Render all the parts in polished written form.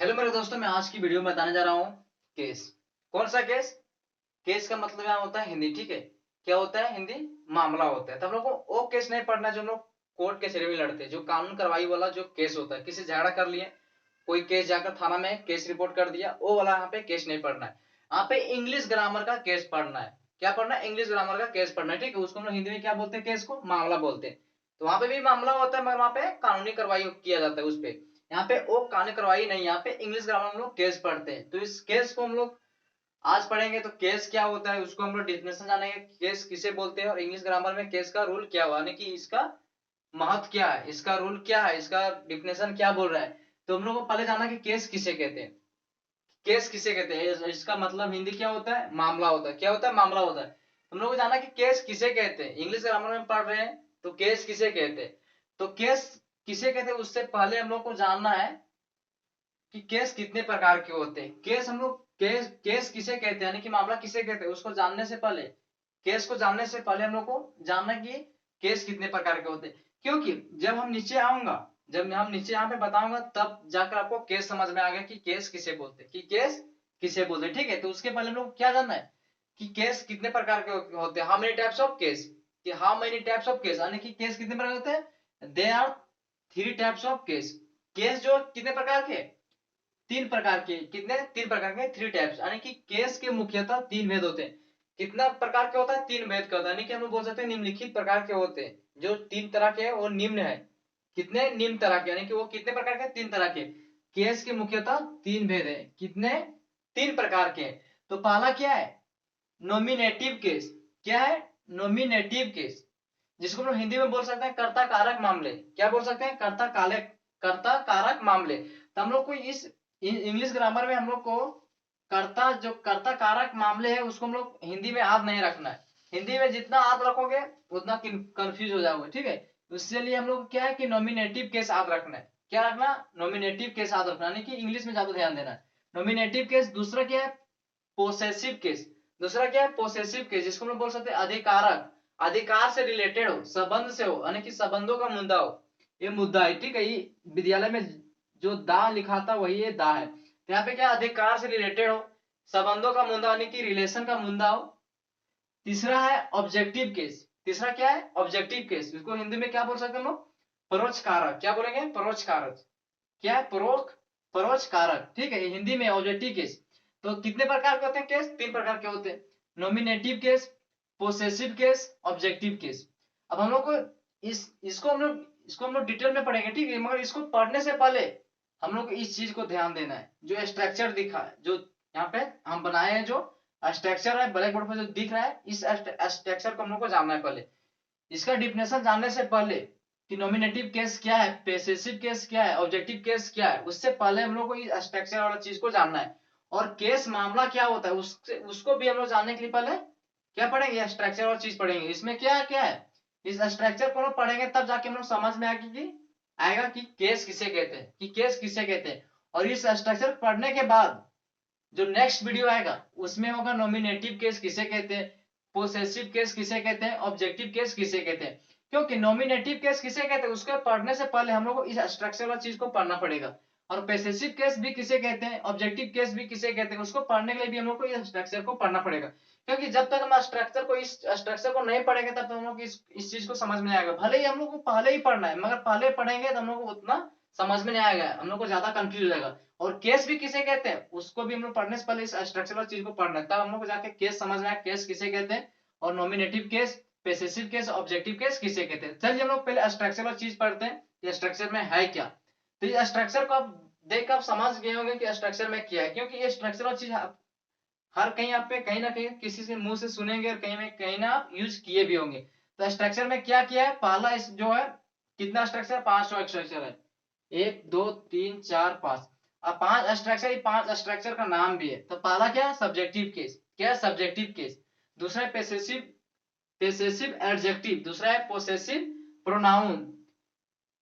Hello मेरे दोस्तों, मैं आज की वीडियो में बताने जा रहा हूँ केस। कौन सा केस? केस का मतलब यहाँ होता है हिंदी, ठीक है। क्या होता है? हिंदी मामला होता है। तो हम लोग को वो केस नहीं पढ़ना जो हम लोग कोर्ट कचहरी में लड़ते हैं, जो कानून कार्रवाई वाला जो केस होता है। किसी झगड़ा कर लिए, कोई केस जाकर थाना में केस रिपोर्ट कर दिया, वो वाला यहाँ पे केस नहीं पढ़ना है। यहाँ पे इंग्लिश ग्रामर का केस पढ़ना है। क्या पढ़ना है? इंग्लिश ग्रामर का केस पढ़ना है, ठीक है। उसको हम लोग हिंदी में क्या बोलते हैं? केस को मामला बोलते हैं। तो वहां पे भी मामला होता है, मगर वहां पे कानूनी कार्रवाई किया जाता है उस पे। यहाँ पे वो कानूनी कार्रवाई नहीं, यहाँ पे इंग्लिश ग्रामर में लोग केस पढ़ते हैं। तो इस केस को हम लोग आज पढ़ेंगे। तो केस क्या होता है उसको हम लोग डेफिनेशन जानेंगे, केस किसे बोलते हैं और इंग्लिश ग्रामर में केस का रूल क्या हुआ, यानी कि इसका महत्व क्या है, इसका रूल क्या है, इसका डिफिनेशन क्या बोल रहा है। तो हम लोग को पहले जाना कि केस किसे कहते हैं। केस किसे कहते हैं, इसका मतलब हिंदी क्या होता है? मामला होता है। क्या होता है? मामला होता है। हम लोग को जाना कि केस किसे कहते हैं। इंग्लिश ग्रामर में पढ़ रहे हैं तो केस किसे कहते हैं। तो केस किसे कहते हैं उससे पहले हम लोग को जानना है कि केस कितने प्रकार के होते हैं। केस हम लोग केस केस किसे कहते हैं, यानी कि मामला किसे कहते हैं, उसको जानने से पहले, केस को जानने से पहले हम लोग को जानना कि केस कितने प्रकार के होते हैं। क्योंकि जब हम नीचे आऊंगा, जब हम नीचे यहाँ पे बताऊंगा, तब जाकर आपको केस समझ में आ गया कि केस किसे बोलते हैं, कि केस किसे बोलते हैं, ठीक है। तो उसके पहले हम लोग क्या जानना है कि केस कितने प्रकार के होते हैं। How many types of case, कि how many types of case, यानी कि केस कितने प्रकार के होते हैं। They are three types of case. Case जो कितने प्रकार के? तीन प्रकार के। कितने? तीन प्रकार के, थ्री टाइप्स। यानी कि केस के मुख्यतः तीन भेद होते हैं। कितना प्रकार के होता है? तीन भेद का होता है। यानी कि हम लोग बोल सकते हैं निम्नलिखित प्रकार के होते हैं। जो तीन तरह के है वो निम्न है। कितने? निम्न तरह के, यानी कि वो कितने प्रकार के? तीन तरह के। केस के मुख्यतः तीन भेद है। कितने? तीन प्रकार के। तो पहला क्या है? Nominative case. क्या है? नॉमिनेटिव केस, जिसको हम लोग हिंदी में बोल सकते हैं कर्ता कारक मामले। क्या बोल सकते हैं? कर्ता कारक मामले। तो हम लोग को इस इंग्लिश ग्रामर में हम लोग को जो कर्ता कारक मामले है उसको हम लोग हिंदी में याद नहीं रखना है। हिंदी में जितना याद रखोगे उतना कंफ्यूज हो जाओगे, ठीक है। इसलिए हम लोग क्या है कि नॉमिनेटिव केस याद रखना है। क्या रखना? नॉमिनेटिव केस याद रखना, यानी कि इंग्लिश में ज्यादा ध्यान देना है। Nominative case. दूसरा क्या है? Possessive case. दूसरा क्या है? पोसेसिव केस, जिसको हम लोग बोल सकते हैं अधिकारक, अधिकार से रिलेटेड हो, संबंध से हो, यानी कि संबंधों का मुद्दा हो। ये मुद्दा है, ठीक है। ये विद्यालय में जो दा लिखा था वही ये दा है। तो यहाँ पे क्या? अधिकार से रिलेटेड हो, संबंधों का मुद्दा, यानी कि रिलेशन का मुद्दा हो। तीसरा है ऑब्जेक्टिव केस। तीसरा क्या है? Objective case. इसको हिंदी में क्या बोल सकते हैं हम लोग? परोक्ष कारक। क्या बोलेंगे? परोक्ष कारक। क्या है? परोक्ष कारक, ठीक है। हिंदी में ऑब्जेक्टिव केस। तो कितने प्रकार के होते हैं केस? तीन प्रकार के होते हैं। Nominative case, possessive case, objective case. अब हम लोग को इसको हम लोग डिटेल में पढ़ेंगे, ठीक है। मगर इसको पढ़ने से पहले हम लोग को इस चीज को ध्यान देना है। जो स्ट्रक्चर दिखा है, जो यहाँ पे हम बनाए हैं, जो स्ट्रक्चर है ब्लैक बोर्ड पर जो दिख रहा है, इस स्ट्रक्चर को हम लोग को जानना है पहले। इसका डिफिनेशन जानने से पहले कि नॉमिनेटिव केस क्या है, पोसेसिव केस क्या है, ऑब्जेक्टिव केस क्या है, उससे पहले हम लोग को इस स्ट्रक्चर वाला चीज को जानना है। और केस मामला क्या होता है उसको भी हम लोग जानने के लिए पहले क्या पढ़ेंगे? स्ट्रक्चर और चीज पढ़ेंगे। इसमें क्या क्या है? इस स्ट्रक्चर को हम पढ़ेंगे तब जाके हम लोग समझ में आएगा कि केस किसे कहते हैं, कि केस किसे कहते हैं। और इस स्ट्रक्चर पढ़ने के बाद जो नेक्स्ट वीडियो आएगा उसमें होगा नॉमिनेटिव केस किसे कहते हैं, पोसेसिव केस किसे कहते हैं, ऑब्जेक्टिव केस किसे कहते हैं। क्योंकि नॉमिनेटिव केस किसे कहते हैं उसको पढ़ने से पहले हम लोग को इस स्ट्रक्चर वाला चीज को पढ़ना पड़ेगा। और पोसेसिव केस भी किसे कहते हैं, ऑब्जेक्टिव केस भी किसे कहते हैं, उसको पढ़ने के लिए भी हम लोग को इस स्ट्रक्चर को पढ़ना पड़ेगा। क्योंकि जब तक हम इस स्ट्रक्चर को नहीं पढ़ेंगे तब तक हम लोग इस चीज को समझ में नहीं आएगा। भले ही हम लोग को पहले ही पढ़ना है, मगर पहले पढ़ेंगे तो हम लोग को उतना समझ में नहीं आएगा, हम लोग को ज्यादा कंफ्यूज हो जाएगा। और केस भी किसे कहते हैं उसको भी हम लोग पढ़ने से पहले इस स्ट्रक्चरल चीज को पढ़ना है, तब हम लोग को जाके केस समझ में आए केस किसे कहते हैं, और nominative case, possessive case, objective case किसे कहते हैं। चलिए हम लोग पहले स्ट्रक्चरल चीज पढ़ते हैं, ये स्ट्रक्चर में है क्या। तो ये स्ट्रक्चर को आप देख कर आप समझ गए होंगे कि स्ट्रक्चर में क्या है, क्योंकि ये स्ट्रक्चरल चीज हर कहीं आप पे कहीं ना कहीं किसी से मुंह से सुनेंगे और कहीं ना आप यूज किए भी होंगे। तो स्ट्रक्चर में क्या किया है? पहला जो है, कितना स्ट्रक्चर? 5 स्ट्रक्चर है। 1 2 3 4 5। अब पांच स्ट्रक्चर, पांच स्ट्रक्चर का नाम भी है। तो पहला क्या है? Subjective case. क्या है? Subjective case. दूसरा है पोसेसिव एडजेक्टिव। दूसरा है पोसेसिव प्रोनाउन।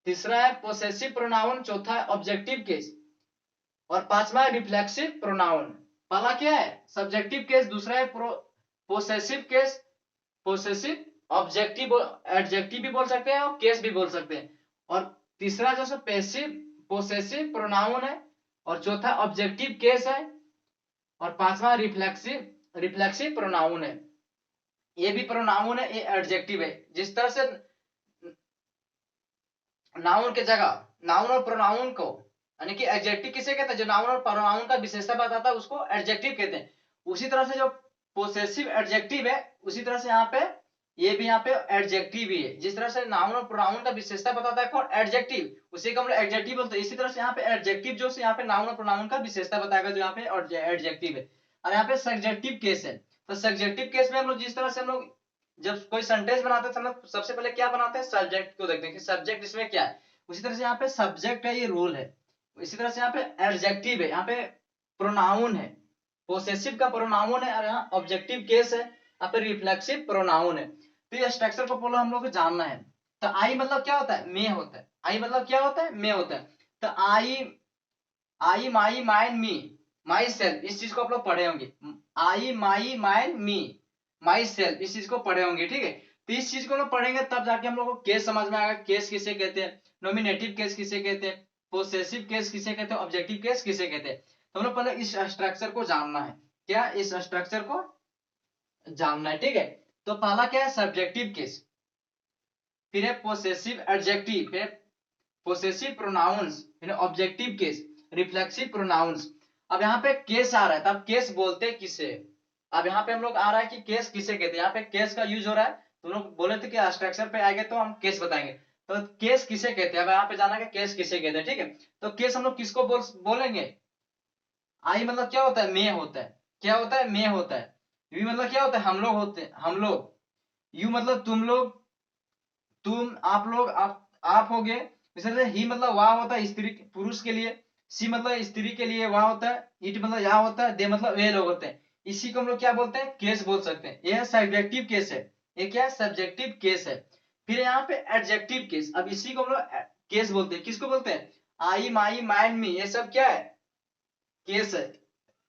तीसरा है पोसेसिव प्रोनाउन। चौथा है ऑब्जेक्टिव केस। और पांचवा है रिफ्लेक्सिव प्रोनाउन। पहला क्या है? Subjective case. दूसरा है possessive case, possessive objective, adjective भी बोल सकते हैं और केस भी बोल सकते हैं। और तीसरा जो पैसिव पोसेसिव प्रोनाउन है। और चौथा ऑब्जेक्टिव केस है, और पांचवा रिफ्लेक्सिव प्रोनाउन है। ये भी प्रोनाउन है, ये एडजेक्टिव है। जिस तरह से नाउन के जगह नाउन और प्रोनाउन को, यानी कि एडजेक्टिव किसे कहते हैं, जो नाउन और प्रोनाउन का विशेषता बताता है उसको एडजेक्टिव कहते हैं। उसी तरह से जो पोसेसिव एडजेक्टिव है, उसी तरह से यहाँ पे ये भी यहाँ पे एडजेक्टिव ही है। जिस तरह से नाउन और प्रोनाउन का विशेषता बताता है कौन, एडजेक्टिव, उसी को हम लोग एडजेक्टिव बोलते हैं। इसी तरह से यहाँ पे एडजेक्टिव जो यहाँ पे नाउन और प्रोनाउन का विशेषता बताएगा, जो यहाँ पे एडजेक्टिव है। और यहाँ पे सब्जेक्टिव केस है। तो सब्जेक्टिव केस में हम लोग जिस तरह से हम लोग जब कोई सेंटेंस बनाते हैं, हम लोग सबसे पहले क्या बनाते हैं, सब्जेक्ट को देखते हैं कि सब्जेक्ट इसमें क्या है। उसी तरह से यहाँ पे सब्जेक्ट है, ये रूल है। इसी तरह से यहाँ पे एडजेक्टिव है, यहाँ पे प्रोनाउन है, पोसेसिव का प्रोनाउन है, और यहाँ ऑब्जेक्टिव केस है, यहाँ पे रिफ्लेक्सिव प्रोनाउन है। तो ये स्ट्रक्चर को पहले हम लोग को जानना है। तो आई मतलब क्या होता है, मे होता है। आई मतलब क्या होता है, मे होता है। तो आई my mine me my self, इस चीज को आप लोग पढ़े होंगे। आई my mine me my self, इस चीज को पढ़े होंगे, ठीक है। तो इस चीज को लोग पढ़ेंगे तब जाके हम लोग को केस समझ में आएगा। केस किसे कहते हैं, नॉमिनेटिव केस किसे कहते हैं, पोसेसिव केस किसे कहते हैं, ऑब्जेक्टिव केस किसे कहते हैं। तो हम लोग पहले इस स्ट्रक्चर को जानना है। क्या, इस स्ट्रक्चर को जानना है, ठीक है। तो पहला क्या है, सब्जेक्टिव केस, फिर है पोसेसिव एडजेक्टिव, फिर पोसेसिव प्रोनाउंस, फिर ऑब्जेक्टिव केस, रिफ्लेक्सिव प्रोनाउंस। अब यहाँ पे केस आ रहा है, तब केस बोलते किसे। अब यहाँ पे हम लोग आ रहा है कि केस किसे कहते हैं, यहाँ पे केस का यूज हो रहा है। तो लोग बोले थे कि स्ट्रक्चर पे आएंगे तो हम केस बताएंगे। तो केस किसे कहते हैं, अब यहाँ पे जाना है केस किसे कहते हैं, ठीक है। तो केस हम लोग किसको बोलेंगे। आई मतलब क्या होता है, मे होता है। क्या होता है, मे होता है। वी मतलब क्या होता है, हम लोग होते हैं, हम लोग। यू मतलब तुम लोग, तुम, आप लोग, आप हो गए। जैसे ही मतलब वह होता है स्त्री पुरुष के लिए, सी मतलब स्त्री के लिए वह होता है, इट मतलब यहाँ होता है, दे मतलब वे लोग होते हैं। इसी को हम लोग क्या बोलते हैं, केस बोल सकते हैं। यह सब्जेक्टिव केस है, ये क्या है, सब्जेक्टिव केस है। फिर यहाँ पे एडजेक्टिव केस, अब इसी को हम लोग केस बोलते हैं। किसको बोलते हैं, आई माई माइंड मी, ये सब क्या है, केस है।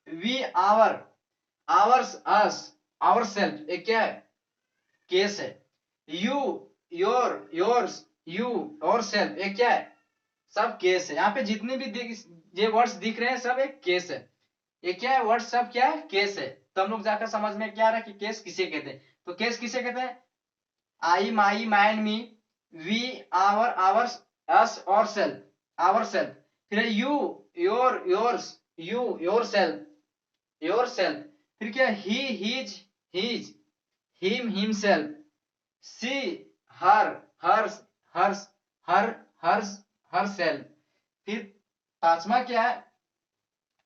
We our, ours us, our self, ये क्या है, केस है। यू, योर्स, यू, और सेल्फ, ये क्या है, सब केस है। यहाँ पे जितने भी ये वर्ड्स दिख रहे हैं सब एक केस है। ये क्या है, वर्ड सब क्या है, केस है। तो हम लोग जाकर समझ में क्या आ रहा है कि केस किसे कहते हैं। तो केस किसे कहते हैं, I my mine me, we our, ours us ourself, ourself. फिर you, yours, you, yourself, yourself. फिर क्या, he, his, him, himself, she, her, hers, hers, hers, herself. फिर पांचवा क्या है,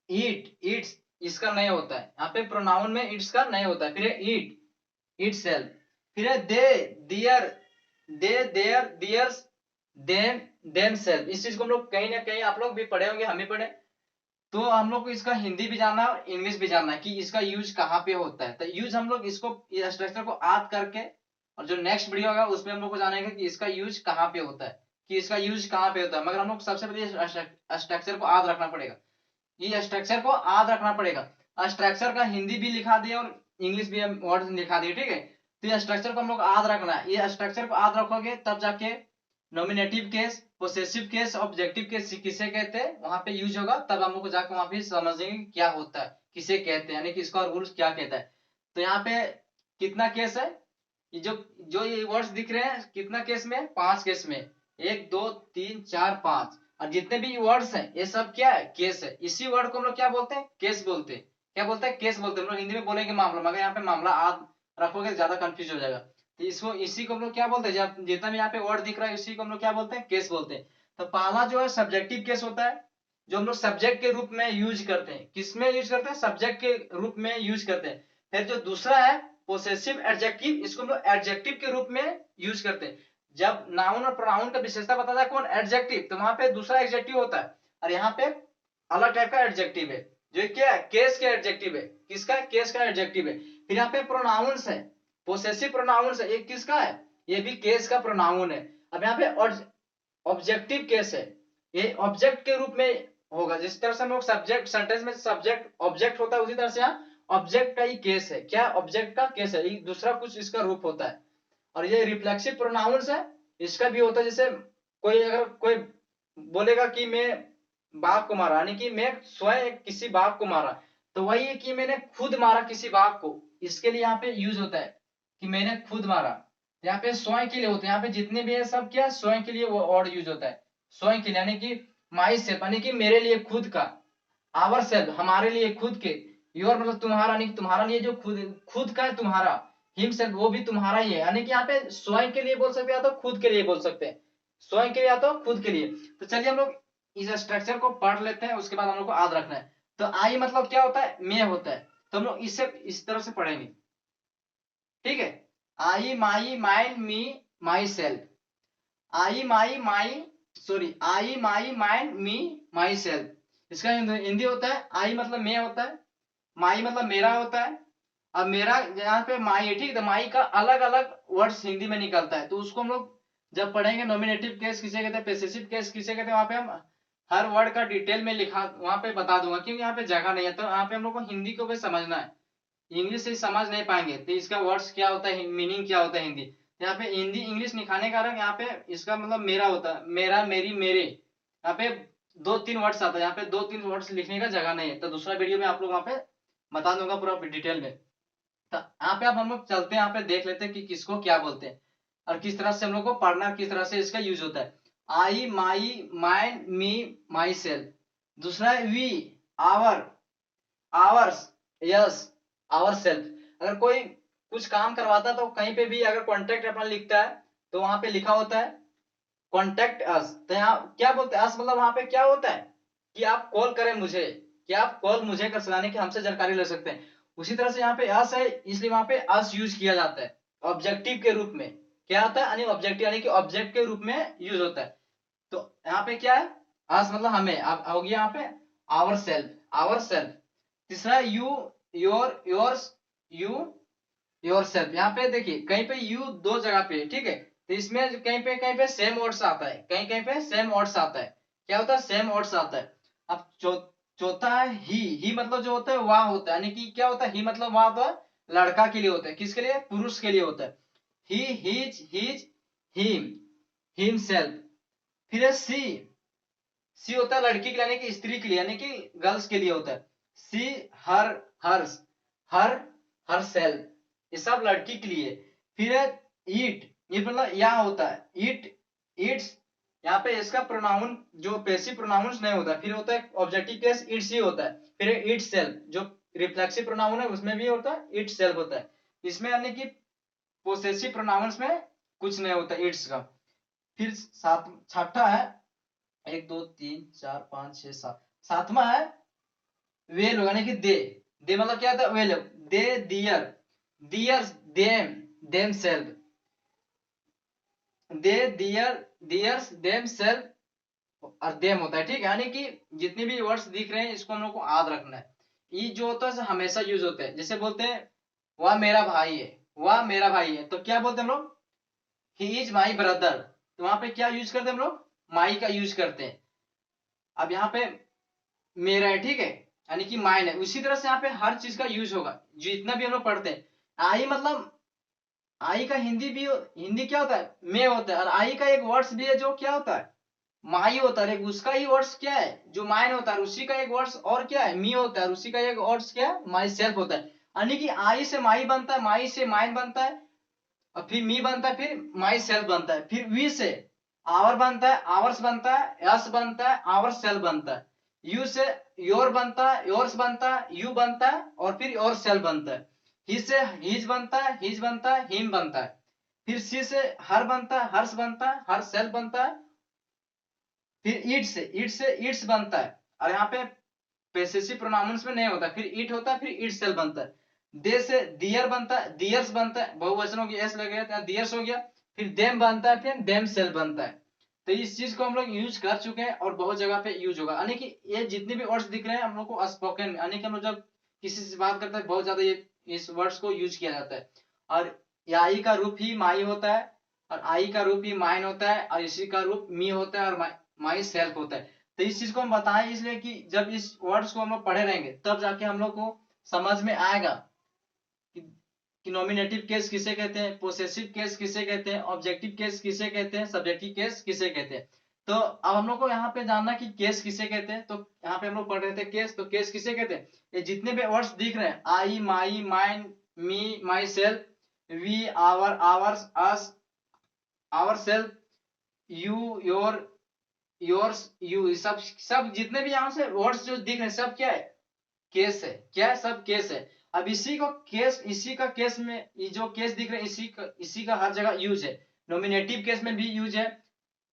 ईट, इट्स, इसका नहीं होता है, यहाँ पे प्रोनाउन में इट्स का नहीं होता है। फिर ईट, इट सेल्फ। फिर है they, their, they, their, theirs, them, themselves. इस चीज को हम लोग कहीं ना कहीं आप लोग भी पढ़े होंगे, हम भी पढ़े। तो हम लोग को इसका हिंदी भी जानना है और इंग्लिश भी जानना है कि इसका यूज कहाँ पे होता है। तो यूज हम लोग इसको, इस स्ट्रक्चर को याद करके, और जो नेक्स्ट वीडियो होगा उसमें हम लोग को जानेंगे कि इसका यूज कहाँ पे होता है, कि इसका यूज कहाँ पे होता है। मगर हम लोग सबसे पहले स्ट्रक्चर को याद रखना पड़ेगा, ये स्ट्रक्चर को याद रखना पड़ेगा। स्ट्रक्चर का हिंदी भी लिखा दिए और इंग्लिश भी हम वर्ड लिखा दिए, ठीक है। तो ये स्ट्रक्चर को हम लोग याद रखना है। ये स्ट्रक्चर को याद रखोगे तब जाके nominative case, possessive case, objective case किसे कहते हैं वहां पे यूज होगा। तब हम लोग को जाकर वहां पे समझेंगे क्या होता है, किसे कहते हैं, यानी कि इसका रूल्स क्या कहता है। तो यहाँ पे कितना केस है, ये जो जो ये वर्ड्स दिख रहे हैं कितना केस में, 5 केस में, 1 2 3 4 5। और जितने भी वर्ड्स हैं ये सब क्या है, केस है। इसी वर्ड को हम लोग क्या बोलते हैं, केस बोलते हैं। क्या बोलते हैं, केस बोलते हैं। हम लोग हिंदी में बोलेंगे मामला, मगर यहाँ पे मामला याद रखोगे तो ज्यादा कंफ्यूज हो जाएगा। तो इसको, इसी को हम लोग क्या बोलते हैं, जब जितना भी यहाँ पे वर्ड दिख रहा है इसी को हम लोग क्या बोलते हैं, केस बोलते हैं। तो पहला जो है सब्जेक्टिव केस होता है, जो हम लोग सब्जेक्ट के रूप में यूज करते हैं। किसमें यूज करते हैं, सब्जेक्ट के रूप में यूज करते हैं। फिर जो दूसरा है पोसेसिव एडजेक्टिव, इसको हम लोग एडजेक्टिव के रूप में यूज करते हैं। जब नाउन और प्रोनाउन का विशेषता बताता है कौन, एडजेक्टिव, तो वहां पे दूसरा एडजेक्टिव होता है। और यहाँ पे अलग टाइप का एडजेक्टिव है, जो क्या है, केस के एडजेक्टिव है। किसका, केस का एडजेक्टिव है। फिर यहाँ पे प्रोनाउंस है, पोसेसिव प्रोनाउंस है, ये किसका है, ये भी केस का प्रोनाउन है। अब यहाँ पे ऑब्जेक्टिव केस है, ये ऑब्जेक्ट के रूप में होगा। जिस तरह से हम लोग सब्जेक्ट सेंटेंस में सब्जेक्ट ऑब्जेक्ट होता है, उसी तरह से यहाँ ऑब्जेक्ट का ही केस है। क्या, ऑब्जेक्ट का केस है, दूसरा कुछ इसका रूप होता है। और ये रिफ्लेक्सिव प्रोनाउंस है, इसका भी होता है। जैसे कोई अगर कोई बोलेगा कि बाघ को मारा, यानी कि मैं स्वयं किसी बाघ को मारा। तो वही है कि मैंने खुद मारा किसी बाघ को, इसके लिए यहाँ पे यूज होता है कि मैंने खुद मारा। यहाँ पे स्वयं के लिए होते हैं, यहाँ पे जितने भी है सब क्या स्वयं के लिए वो वर्ड यूज होता है, स्वयं के लिए, यानी कि माई सेल्फ, यानी कि मेरे लिए खुद का, आवर सेल्फ हमारे लिए खुद के, योर मतलब तुम्हारा, यानी कि तुम्हारा लिए जो खुद खुद का है तुम्हारा, हिम सेल्फ वो भी तुम्हारा ही है, यानी कि यहाँ पे स्वयं के लिए बोल सकते हैं या तो खुद के लिए बोल सकते हैं, स्वयं के लिए या तो खुद के लिए। तो चलिए हम लोग इस स्ट्रक्चर को पढ़ लेते हैं, उसके बाद हम लोग को याद रखना है। तो आई मतलब क्या होता है, मैं होता है, तो हम लोग इससे इस तरह से पढ़ेंगे, ठीक है। I my mine me myself, I my my sorry I my mine me myself. इसका हिंदी होता है आई मतलब मैं होता है, माई मतलब मेरा होता है। अब मेरा यहाँ पे माई है, ठीक है, तो माई का अलग अलग वर्ड्स हिंदी में निकलता है, तो उसको हम लोग जब पढ़ेंगे नॉमिनेटिव केस किसे कहते हैं, पॉसेसिव केस किसे कहते हैं, वहां पे हम हर वर्ड का डिटेल में लिखा वहां पे बता दूंगा, क्योंकि यहाँ पे जगह नहीं है, तो यहाँ पे हम लोग को हिंदी को भी समझना है, इंग्लिश से समझ नहीं पाएंगे तो इसका वर्ड्स क्या होता है, मीनिंग क्या होता है हिंदी। यहाँ पे हिंदी इंग्लिश निकालने का रंग, यहाँ पे इसका मतलब मेरा होता है, मेरा मेरी मेरे, यहाँ पे दो तीन वर्ड्स आता है, यहाँ पे दो तीन वर्ड्स लिखने का जगह नहीं है, तो दूसरा वीडियो में आप लोग वहाँ पे बता दूंगा पूरा डिटेल में। तो यहाँ पे अब हम लोग चलते हैं, यहाँ पे देख लेते हैं कि किसको क्या बोलते हैं और किस तरह से हम लोग को पढ़ना, किस तरह से इसका यूज होता है। I my mine me my self, दूसरा है we, our, ours, yes, our self. अगर कोई कुछ काम करवाता है तो कहीं पे भी अगर कॉन्टेक्ट अपना लिखता है तो वहां पे लिखा होता है कॉन्टेक्ट अस, तो यहाँ क्या बोलते हैं अस मतलब वहां पे क्या होता है कि आप कॉल करें मुझे, कि आप कॉल मुझे कर सकाने की हमसे जानकारी ले सकते हैं। उसी तरह से यहाँ पे अस है, इसलिए वहां पे अस यूज किया जाता है ऑब्जेक्टिव के रूप में, क्या आता है यानी ऑब्जेक्टिव, यानी कि ऑब्जेक्ट के रूप में यूज होता है। तो यहाँ पे क्या है, अस मतलब हमें, अब हो गया यहाँ पे आवर सेल्फ, आवर सेल्फ। तीसरा you, your, yours, you, your self. यहाँ पे देखिए कहीं पे यू दो जगह पे है, ठीक है, तो इसमें कहीं पे सेम वर्ड्स आता है, कहीं कहीं पे सेम वर्ड्स आता है, क्या होता है सेम वर्ड्स आता है। अब चौथा है ही मतलब जो होता है वह होता है, यानी कि क्या होता है ही मतलब वह होता है लड़का के लिए होता है, किसके लिए, पुरुष के लिए होता है। ही, हिज, हिम, हिमसेल्फ। फिर है सी होता है लड़की के लिए, यानी कि स्त्री के लिए, यानी कि गर्ल्स के लिए होता है। सी, हर, हर्स, हर, हर सेल्फ, ये सब लड़की के लिए। फिर है ईट, ये मतलब यहाँ होता है ईट, ईट्स, यहाँ पे इसका प्रोनाउन जो पैसिव प्रोनाउंस नहीं होता, फिर होता है ऑब्जेक्टिव केस इट्स ही होता है। फिर है इट सेल्फ, जो रिफ्लेक्सिव प्रोनाउन है उसमें भी होता है इट सेल्फ होता है, इसमें यानी कि पोसेसिव प्रोनाउंस में कुछ नहीं होता इट्स का। फिर सात छठा है, एक दो तीन चार पांच छह सात, सातवां है वे लोग, यानी कि दे मतलब क्या था वे लोग, दे, दियर, दियर्स, देम सेल्फ, दे, दियर, दियर्स, देम सेल्फ और देम होता है, ठीक है, यानी कि जितने भी वर्ड्स दिख रहे हैं इसको हम लोग को याद रखना है। ये जो होता है हमेशा यूज होते हैं, जैसे बोलते हैं वह मेरा भाई है, वह मेरा भाई है, तो क्या बोलते हैं हम लोग, ही इज माई ब्रदर, तो वहां पे क्या यूज करते हैं हम लोग, माई का यूज करते हैं। अब यहाँ पे मेरा है, ठीक है, यानी कि माइन है, उसी तरह से यहाँ पे हर चीज का यूज होगा जितना भी हम लोग पढ़ते हैं। आई मतलब आई का हिंदी भी, हिंदी क्या होता है मैं होता है, और आई का एक वर्ड्स भी है जो क्या होता है माई होता है, एक उसका ही वर्ड्स क्या है जो माइन होता है, उसी का एक वर्ड्स और क्या है मी होता है, और उसी का एक वर्ड्स क्या है माई सेल्फ होता है। यानी कि आई से माई बनता है, माई से माइन बनता है, और फिर मी बनता है, फिर माई सेल्फ बनता है, फिर वी से आवर बनता है, आवर्स बनता है, यस बनता है, आवर सेल्फ बनता है, यू से योर बनता है, योर्स बनता है, यू बनता है, और फिर योर सेल्फ बनता है। ही से हिज बनता है, हिज बनता है, हिम बनता है। फिर सी से हर बनता है, हर्ष बनता है, हर सेल्फ बनता है। फिर ईट से इट्स बनता है, और यहाँ पे पेसेसिव प्रोनाउंस में नहीं होता, फिर इट होता है, फिर इट सेल्फ बनता है। दे से दियर बनता है, दियर्स बनता है, बहुवचन हो गया एस लग गया दियर्स हो गया। फिर देम बनता है, फिर देम सेल्फ बनता है। तो इस चीज को हम लोग यूज कर चुके हैं और बहुत जगह पे यूज होगा, यानी कि ये जितने भी वर्ड्स दिख रहे हैं हम लोग को स्पोकन, यानी कि हम लोग जब किसी से बात करते हैं बहुत ज्यादा ये इस वर्ड्स को यूज किया जाता है। और आई का रूप ही माई होता है, और आई का रूप ही माइन होता है, और इसी का रूप मी होता है, और माई सेल्फ होता है। तो इस चीज को हम बताएं इसलिए कि जब इस वर्ड्स को हम लोग पढ़े रहेंगे तब जाके हम लोग को समझ में आएगा कि, कि नॉमिनेटिव केस किसे कहते हैं, पोसेसिव केस किसे कहते हैं, ऑब्जेक्टिव केस किसे कहते हैं, सब्जेक्टिव केस किसे कहते हैं। तो अब हम लोग को यहाँ पे जानना कि केस किसे कहते हैं। तो यहाँ पे हम लोग पढ़ रहे थे केस, तो केस किसे कहते हैं? ये जितने भी वर्ड्स दिख रहे हैं, I, my, mine, me, myself, we, our, ours, us, our self, you, yours, you, सब सब जितने भी यहाँ से वर्ड्स जो दिख रहे हैं सब क्या है? केस है। क्या है? सब केस है। अब इसी का केस में ये जो केस दिख रहे हैं इसी का हर जगह यूज है। नॉमिनेटिव केस में भी यूज है,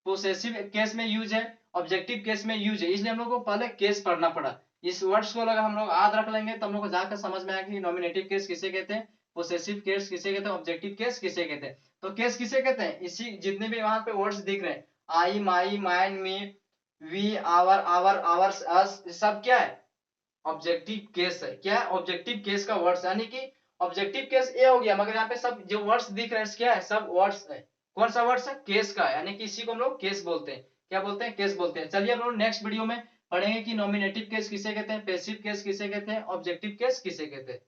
पोसेसिव केस में यूज है, ऑब्जेक्टिव केस में यूज है। इसलिए हम लोग को पहले केस पढ़ना पड़ा। इस वर्ड्स को अगर हम लोग याद रख लेंगे तो हम लोग को जाकर समझ में आएगा कि नॉमिनेटिव केस किसे कहते हैं, पोसेसिव केस किसे कहते हैं, ऑब्जेक्टिव केस किसे कहते हैं। तो केस किसे कहते हैं? इसी जितने भी वहां पे वर्ड्स दिख रहे हैं, I, my, mine, me, we, our, ours, us, सब क्या है? ऑब्जेक्टिव केस है। क्या है? ऑब्जेक्टिव केस का वर्ड्स, यानी कि ऑब्जेक्टिव केस ये हो गया, मगर यहाँ पे सब जो वर्ड्स दिख रहे हैं क्या है? सब वर्ड्स है। कौन सा वर्ड्स है? केस का है, यानी कि इसी को हम लोग केस बोलते हैं। क्या बोलते हैं? केस बोलते हैं। चलिए हम लोग नेक्स्ट वीडियो में पढ़ेंगे कि नॉमिनेटिव केस किसे कहते हैं, पैसिव केस किसे कहते हैं, ऑब्जेक्टिव केस किसे कहते हैं।